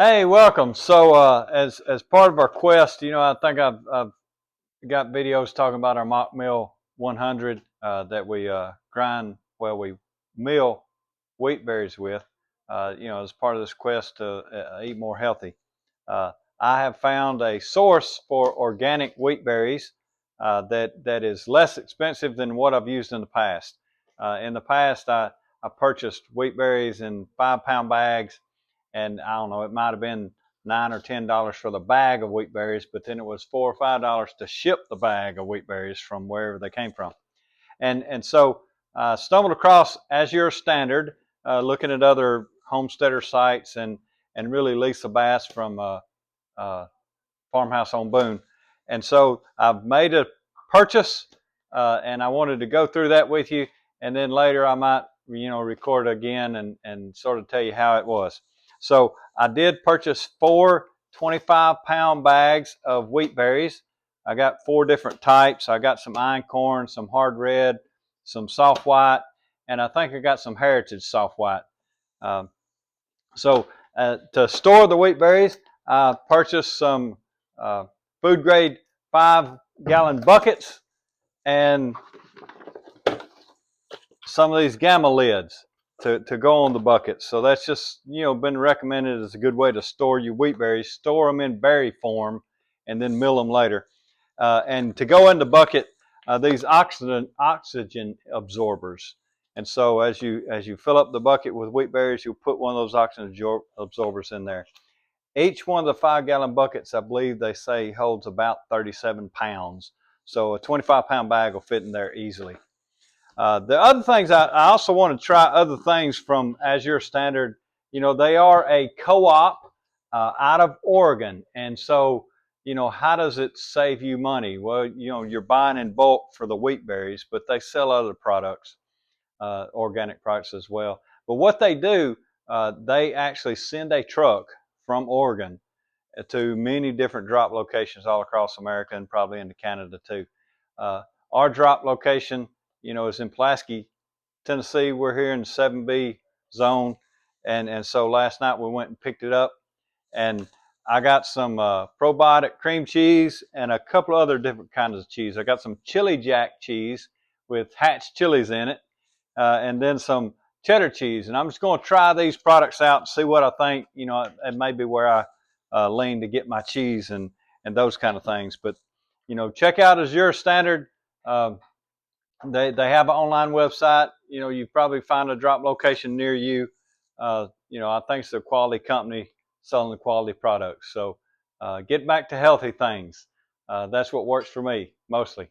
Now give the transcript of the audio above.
Hey, welcome. So, as part of our quest, I think I've got videos talking about our mock mill 100 that we we mill wheat berries with. As part of this quest to eat more healthy. Uh, I have found a source for organic wheat berries that is less expensive than what I've used in the past. I purchased wheat berries in 5 pound bags, and I don't know, it might have been $9 or $10 for the bag of wheat berries, but then it was $4 or $5 to ship the bag of wheat berries from wherever they came from. And so stumbled across Azure Standard, looking at other homesteader sites, and really Lisa Bass from Farmhouse on Boone. And so I've made a purchase, and I wanted to go through that with you, and then later I might record again and sort of tell you how it was. So I did purchase four 25-pound bags of wheat berries. I got four different types. I got some einkorn, some hard red, some soft white, and I think I got some heritage soft white. Um, so to store the wheat berries, I purchased some uh, food grade 5 gallon buckets and some of these gamma lids to go on the buckets. So that's just been recommended as a good way to store your wheat berries. Store them in berry form and then mill them later. And to go in the bucket, these oxygen absorbers. And so as you fill up the bucket with wheat berries, you'll put one of those oxygen absorbers in there. Each one of the 5 gallon buckets, I believe they say, holds about 37 pounds. So a 25-pound bag will fit in there easily. The other things, I also want to try other things from Azure Standard. They are a co-op out of Oregon. And so, how does it save you money? Well, you're buying in bulk for the wheat berries, but they sell other products, organic products as well. But what they do, they actually send a truck from Oregon to many different drop locations all across America and probably into Canada too. Uh, our drop location, is in Pulaski, Tennessee. We're here in the 7B zone, and so last night we went and picked it up, and I got some probiotic cream cheese and a couple of other different kinds of cheese. I got some chili jack cheese with Hatch chilies in it, and then some cheddar cheese. And I'm just going to try these products out and see what I think. It may be where I lean to get my cheese and those kind of things. But check out Azure Standard. Uh, they have an online website. You probably find a drop location near you. I think it's a quality company selling the quality products. So get back to healthy things. That's what works for me mostly.